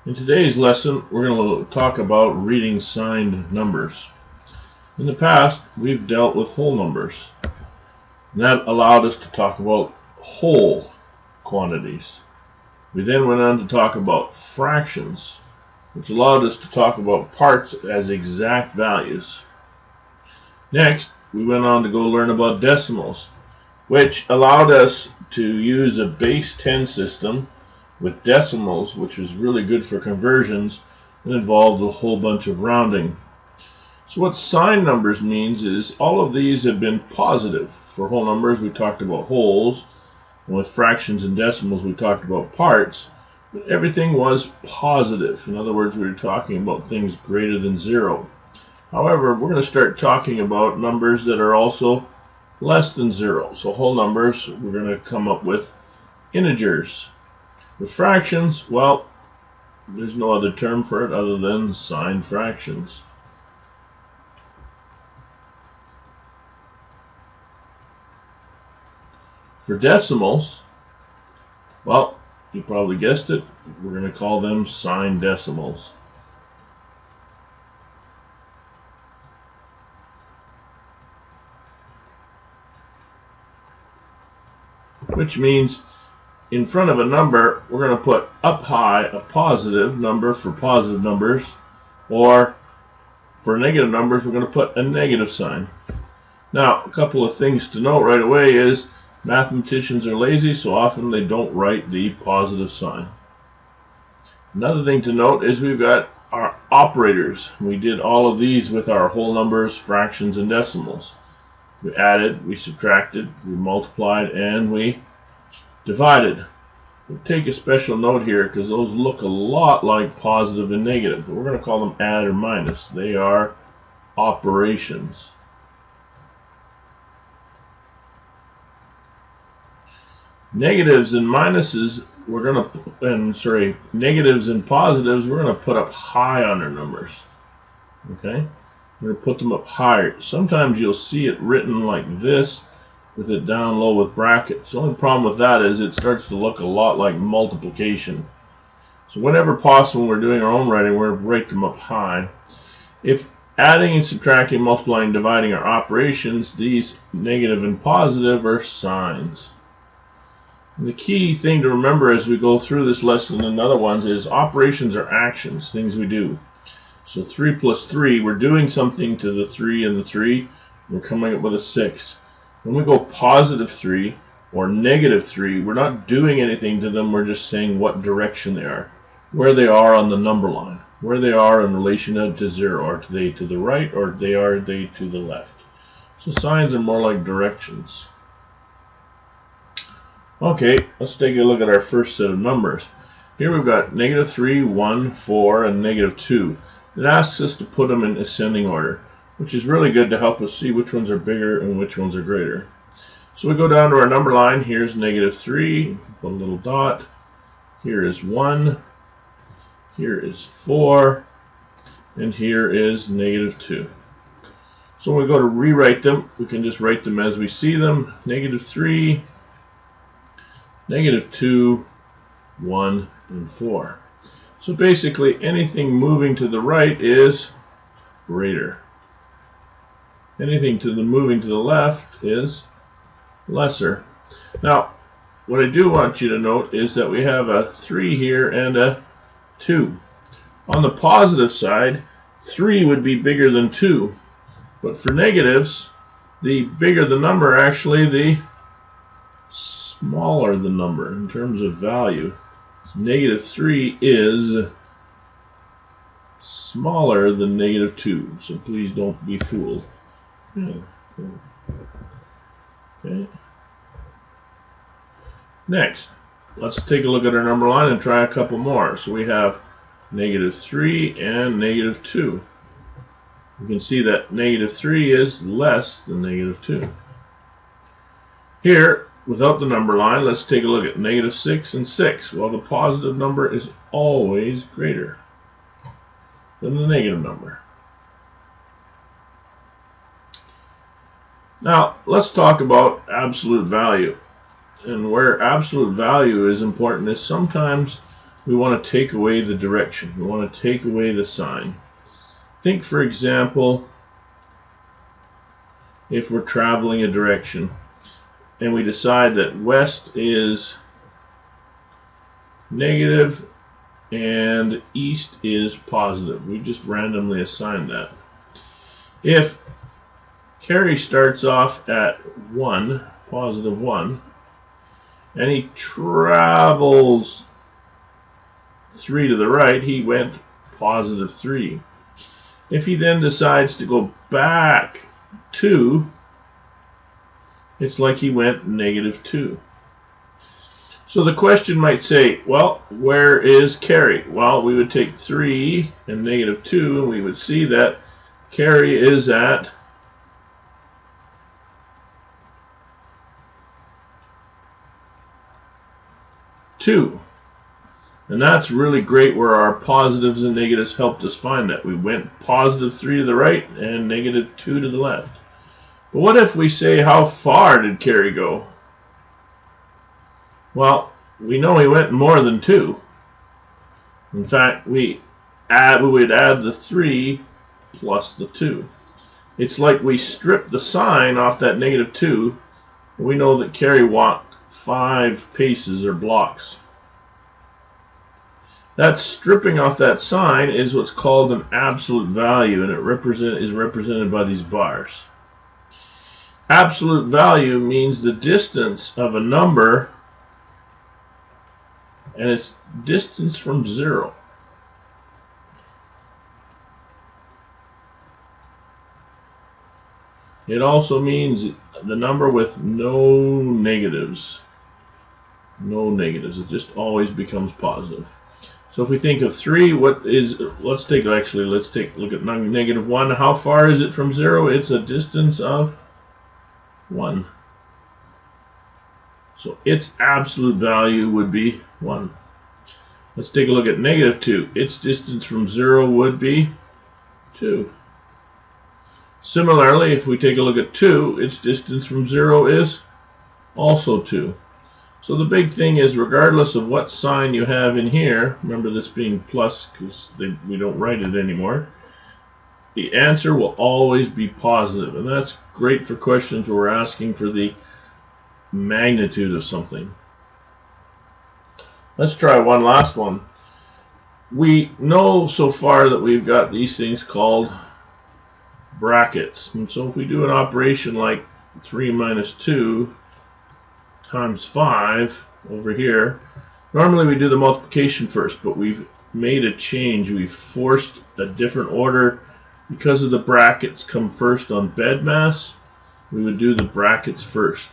In today's lesson, we're going to talk about reading signed numbers. In the past, we've dealt with whole numbers, and that allowed us to talk about whole quantities. We then went on to talk about fractions, which allowed us to talk about parts as exact values. Next, we went on to go learn about decimals, which allowed us to use a base 10 system with decimals, which was really good for conversions and involved a whole bunch of rounding. So what signed numbers means is all of these have been positive. For whole numbers, we talked about wholes, and with fractions and decimals, we talked about parts, but everything was positive. In other words, we were talking about things greater than 0. However, we're going to start talking about numbers that are also less than 0. So whole numbers, we're going to come up with integers. With fractions, well, there's no other term for it other than signed fractions. For decimals, well, you probably guessed it, we're going to call them signed decimals. Which means in front of a number, we're going to put up high a positive number for positive numbers, or for negative numbers, we're going to put a negative sign. Now, a couple of things to note right away is mathematicians are lazy, so often they don't write the positive sign. Another thing to note is we've got our operators. We did all of these with our whole numbers, fractions, and decimals. We added, we subtracted, we multiplied, and we divided. We'll take a special note here because those look a lot like positive and negative, but we're going to call them add or minus. They are operations. Negatives and minuses, negatives and positives, we're going to put up high on our numbers. Okay? We're going to put them up higher. Sometimes you'll see it written like this, with it down low with brackets. The only problem with that is it starts to look a lot like multiplication. So whenever possible when we're doing our own writing, we're going to write them up high. If adding and subtracting, multiplying, dividing are operations, these negative and positive are signs. And the key thing to remember as we go through this lesson and other ones is operations are actions, things we do. So 3 plus 3, we're doing something to the 3 and the 3, we're coming up with a 6. When we go positive 3 or negative 3, we're not doing anything to them, we're just saying what direction they are, where they are on the number line, where they are in relation to 0. Are they to the right or are they to the left? So signs are more like directions. Okay, let's take a look at our first set of numbers. Here we've got negative 3, 1, 4, and negative 2. It asks us to put them in ascending order, which is really good to help us see which ones are bigger and which ones are greater. So we go down to our number line. Here's negative 3, put a little dot. Here is 1. Here is 4. And here is negative 2. So when we go to rewrite them, we can just write them as we see them. Negative 3, negative 2, 1, and 4. So basically anything moving to the right is greater. Anything moving to the left is lesser. Now, what I do want you to note is that we have a 3 here and a 2. On the positive side, 3 would be bigger than 2. But for negatives, the bigger the number, actually, the smaller the number in terms of value. So negative 3 is smaller than negative 2. So please don't be fooled. Okay. Next, let's take a look at our number line and try a couple more. So we have negative 3 and negative 2. You can see that negative 3 is less than negative 2. Here, without the number line, let's take a look at negative 6 and 6. Well, the positive number is always greater than the negative number. Now, let's talk about absolute value. And where absolute value is important is sometimes we want to take away the direction. We want to take away the sign. Think, for example, if we're traveling a direction and we decide that west is negative and east is positive. We just randomly assign that. If Carrie starts off at 1, positive 1, and he travels 3 to the right, he went positive 3. If he then decides to go back 2, it's like he went negative 2. So the question might say, well, where is Carrie? Well, we would take 3 and negative 2, and we would see that Carrie is at 2. And that's really great where our positives and negatives helped us find that. We went positive 3 to the right and negative 2 to the left. But what if we say, how far did Carrie go? Well, we know he went more than 2. In fact, we would add the 3 plus the 2. It's like we strip the sign off that negative 2, and we know that Carrie walked 5 paces or blocks. That stripping off that sign is what's called an absolute value, and it is represented by these bars. Absolute value means the distance of a number, and it's distance from 0. It also means the number with no negatives. No negatives. It just always becomes positive. So if we think of 3, let's take a look at negative 1. How far is it from 0? It's a distance of 1. So its absolute value would be 1. Let's take a look at negative 2. Its distance from 0 would be 2. Similarly, if we take a look at 2, its distance from 0 is also 2. So the big thing is, regardless of what sign you have in here, remember this being plus because we don't write it anymore, the answer will always be positive. And that's great for questions where we're asking for the magnitude of something. Let's try one last one. We know so far that we've got these things called brackets. And so if we do an operation like 3 minus 2 times 5 over here, normally we do the multiplication first, but we've made a change. We've forced a different order. Because of the brackets come first on bed mass, we would do the brackets first.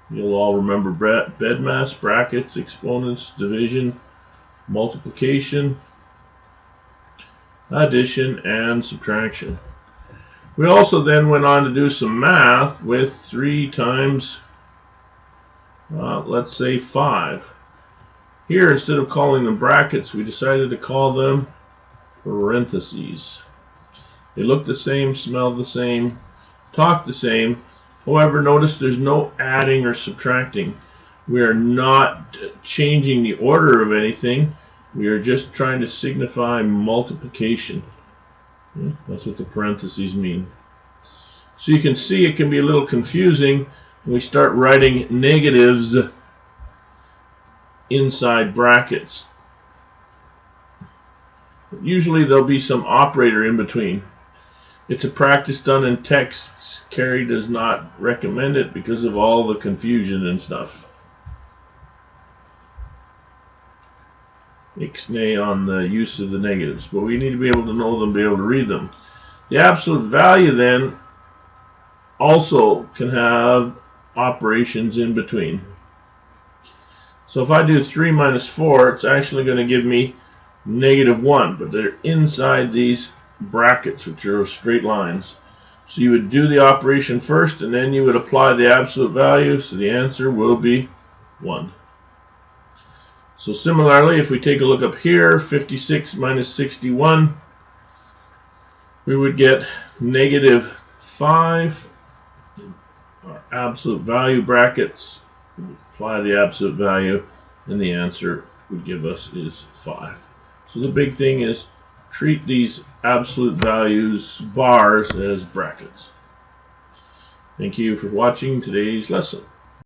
You'll all remember bed mass, brackets, exponents, division, multiplication, addition, and subtraction. We also then went on to do some math with 3 times, let's say 5. Here, instead of calling them brackets, we decided to call them parentheses. They look the same, smell the same, talk the same. However, notice there's no adding or subtracting. We are not changing the order of anything. We are just trying to signify multiplication. That's what the parentheses mean. So you can see it can be a little confusing when we start writing negatives inside brackets. But usually there'll be some operator in between. It's a practice done in text. Carrie does not recommend it because of all the confusion and stuff. Ixnay on the use of the negatives, but we need to be able to know them, be able to read them. The absolute value then also can have operations in between. So if I do 3 minus 4, it's actually going to give me -1, but they're inside these brackets, which are straight lines. So you would do the operation first, and then you would apply the absolute value, so the answer will be 1. So similarly, if we take a look up here, 56 minus 61, we would get -5. Our absolute value brackets, apply the absolute value, and the answer would give us is 5. So the big thing is treat these absolute values, bars, as brackets. Thank you for watching today's lesson.